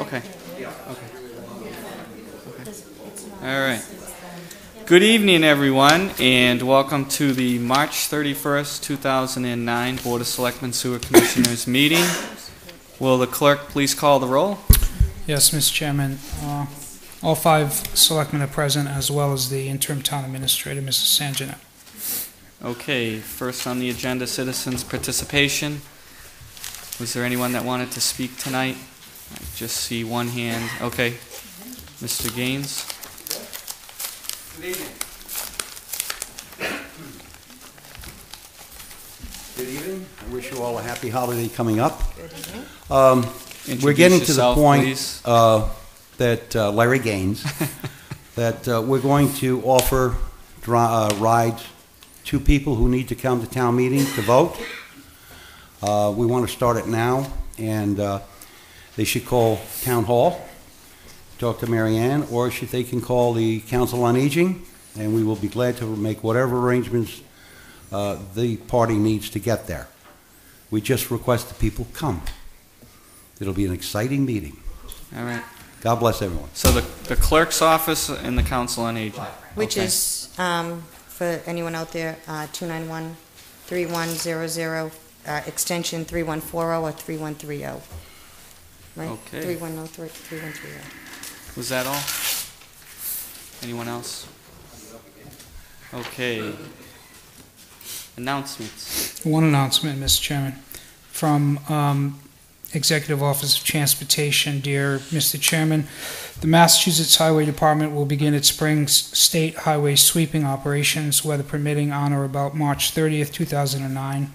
Okay. Okay. All right. Good evening, everyone, and welcome to the March 31st, 2009 Board of Selectmen Sewer Commissioners meeting. Will the clerk please call the roll? Yes, Mr. Chairman. All 5 selectmen are present, as well as the interim town administrator, Mrs. Sanjanet. Okay, first on the agenda, citizens' participation. Was there anyone that wanted to speak tonight? I just see one hand. Okay. Mr. Gaines. Good evening. Good evening. I wish you all a happy holiday coming up. Good evening. We're getting to yourself, the point please. that Larry Gaines, that we're going to offer rides to people who need to come to town meeting to vote. We want to start it now, and they should call Town Hall, talk to Mary Ann, or they can call the Council on Aging, and we will be glad to make whatever arrangements the party needs to get there. We just request that people come. It'll be an exciting meeting. All right. God bless everyone. So the clerk's office and the Council on Aging. Which Okay. is, for anyone out there, 291-3100, extension 3140 or 3130. Right? Okay. 3103, 3130. Was that all? Anyone else? Okay. Announcements. One announcement, Mr. Chairman, from Executive Office of Transportation. Dear Mr. Chairman, the Massachusetts Highway Department will begin its spring state highway sweeping operations, weather permitting, on or about March 30th, 2009.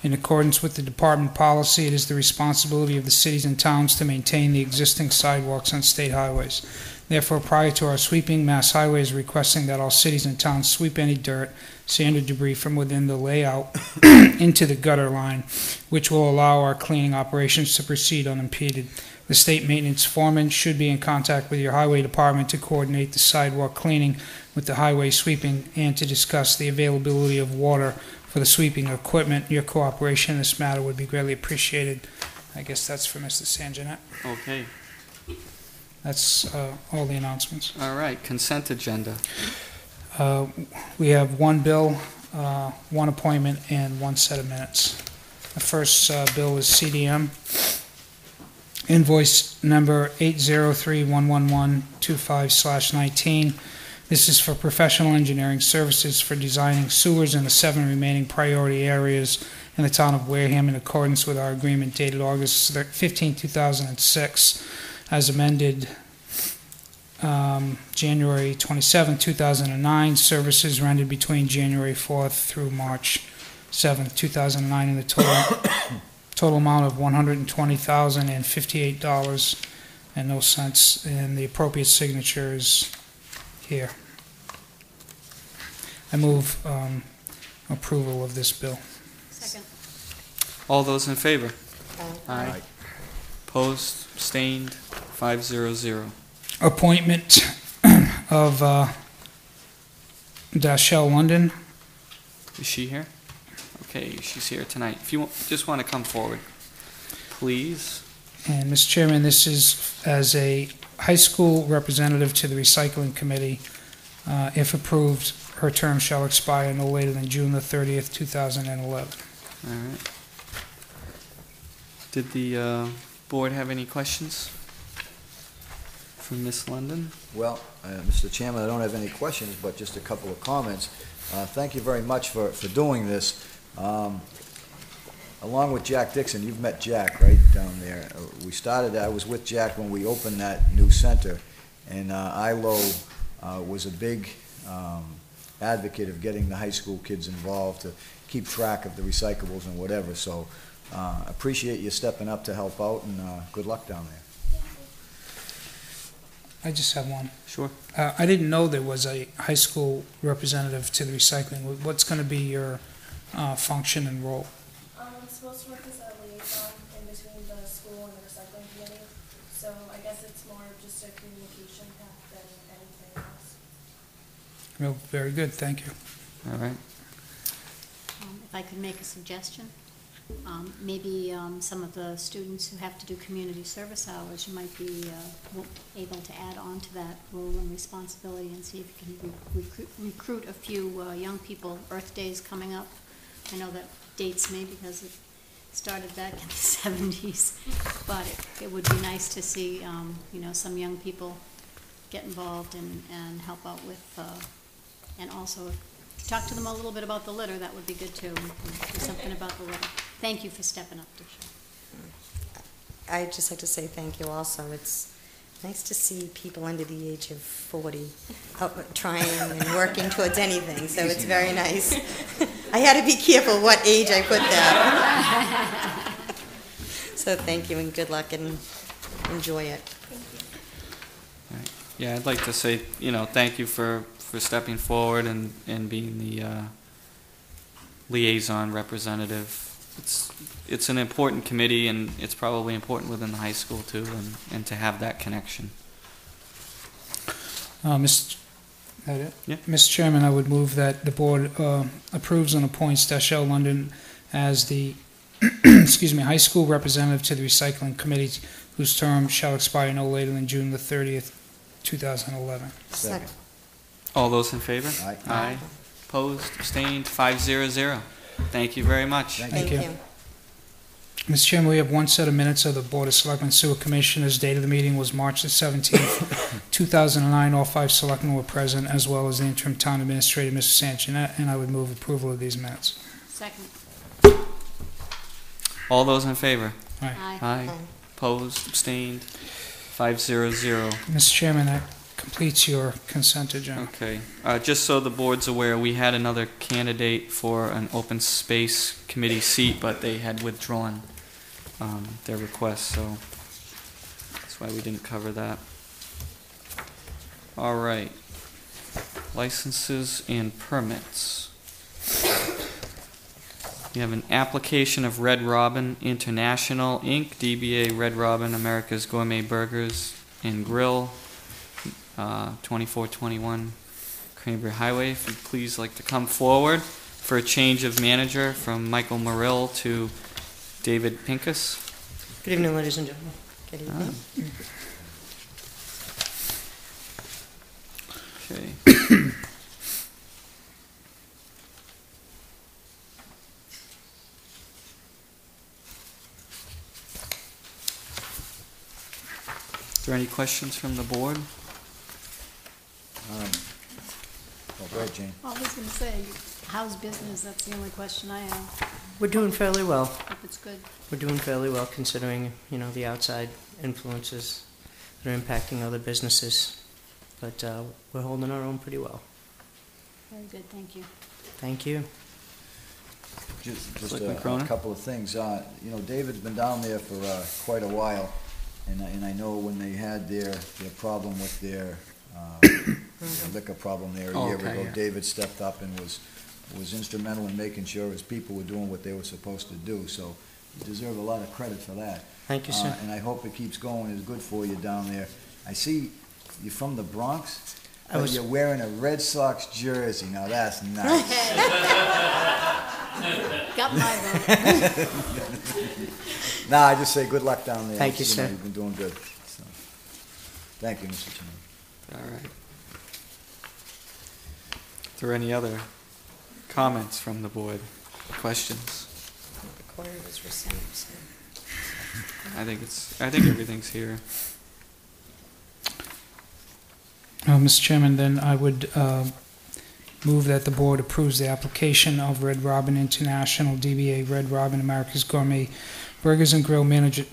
In accordance with the department policy, it is the responsibility of the cities and towns to maintain the existing sidewalks on state highways. Therefore, prior to our sweeping, Mass Highway is requesting that all cities and towns sweep any dirt, sand, or debris from within the layout into the gutter line, which will allow our cleaning operations to proceed unimpeded. The state maintenance foreman should be in contact with your highway department to coordinate the sidewalk cleaning with the highway sweeping and to discuss the availability of water for the sweeping equipment. Your cooperation in this matter would be greatly appreciated. I guess that's for Mr. Sanjanet. Okay. That's all the announcements. All right. Consent agenda. We have one bill, one appointment, and one set of minutes. The first bill is CDM. Invoice number 803-11125/19. This is for professional engineering services for designing sewers in the 7 remaining priority areas in the town of Wareham in accordance with our agreement dated August 15, 2006, as amended January 27, 2009. Services rendered between January 4th through March 7th, 2009 in the total amount of $120,058.00, and the appropriate signature is here. I move approval of this bill. Second. All those in favor? Aye. Opposed? Abstained? 500. Appointment of Dashell London. Is she here? Okay, she's here tonight. If you just want to come forward, please. And, Mr. Chairman, this is as a high school representative to the Recycling Committee. If approved, her term shall expire no later than June the 30th, 2011. All right. Did the board have any questions from Ms. London? Well, Mr. Chairman, I don't have any questions, but just a couple of comments. Thank you very much for doing this. Along with Jack Dixon, you've met Jack right down there. I was with Jack when we opened that new center, and ILO was a big advocate of getting the high school kids involved to keep track of the recyclables and whatever. So appreciate you stepping up to help out, and good luck down there. I just have one. Sure. I didn't know there was a high school representative to the recycling. What's going to be your function and role? I'm supposed to work as a liaison in between the school and the recycling committee, so I guess it's more of just a communication path than anything else. Well, very good, thank you. All right. If I could make a suggestion, Maybe some of the students who have to do community service hours, you might be able to add on to that role and responsibility and see if you can recruit a few young people. Earth Day is coming up. I know that dates me because it started back in the 70s, but it would be nice to see, you know, some young people get involved and help out with, and also talk to them a little bit about the litter. That would be good too. We can do something about the litter. Thank you for stepping up, Tisha. I'd just like to say thank you also. It's nice to see people under the age of 40 out trying and working towards anything, so it's very nice. I had to be careful what age I put that. So thank you and good luck and enjoy it. Right. Yeah, I'd like to say, you know, thank you for stepping forward and being the liaison representative. It's an important committee, and it's probably important within the high school too, and to have that connection. Mr. Chairman, I would move that the board approves and appoints Dashelle London as the high school representative to the recycling committee, whose term shall expire no later than June the 30th, 2011. Second. All those in favor? Aye. Aye. Opposed? Abstained? 5-0-0. Thank you very much. Thank you. Mr. Chairman, we have one set of minutes of the Board of Selectmen Sewer Commissioners. Date of the meeting was March the 17th, 2009. All 5 selectmen were present, as well as the interim town administrator, Mr. Sanchinet, and I would move approval of these minutes. Second. All those in favor? Aye. Aye. Aye. Aye. Opposed? Abstained? 5-0-0. Mr. Chairman, that completes your consent agenda. Okay. Just so the board's aware, we had another candidate for an open space committee seat, but they had withdrawn their request, so that's why we didn't cover that. All right. Licenses and permits. We have an application of Red Robin International, Inc., DBA Red Robin America's Gourmet Burgers and Grill, 2421 Cranberry Highway. If you'd please like to come forward for a change of manager from Michael Morrill to David Pincus. Good evening, ladies and gentlemen. Good evening. Okay. Are there any questions from the board? Go ahead, Jane. Well, I was going to say, how's business? That's the only question I have. We're doing fairly well. Hope it's good. We're doing fairly well considering, you know, the outside influences that are impacting other businesses. But we're holding our own pretty well. Very good, thank you. Thank you. Just Selectman a Cronin? couple of things. You know, David's been down there for quite a while, and I know when they had their problem with their liquor problem there a year Okay, ago, yeah. David stepped up and was instrumental in making sure his people were doing what they were supposed to do. So you deserve a lot of credit for that. Thank you, sir. And I hope it keeps going. It's good for you down there. I see you're from the Bronx, I but was- you're wearing a Red Sox jersey. Now that's nice. Got my vote. Nah, I just say good luck down there. Thank you, sir. You've been doing good. So, thank you, Mr. Chairman. All right. Is there any other comments from the board? Questions? The quarter was rescinded, so. I think everything's here. Mr. Chairman, then I would move that the board approves the application of Red Robin International, DBA Red Robin America's Gourmet Burgers and Grill manager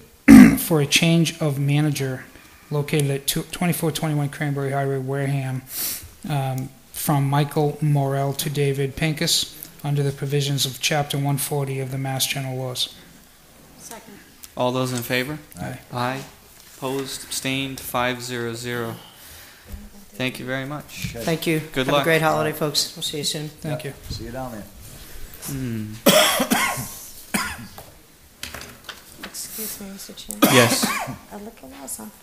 for a change of manager located at 2421 Cranberry Highway, Wareham, from Michael Morrell to David Pincus under the provisions of Chapter 140 of the Mass General Laws. Second. All those in favor? Aye. Aye. Opposed? Abstained? 5-0-0. Thank you very much. Okay. Thank you. Good Have luck. a great holiday, folks. We'll see you soon. Thank you. See you down there. Excuse me, Mr. Chairman. Yes. A liquor license,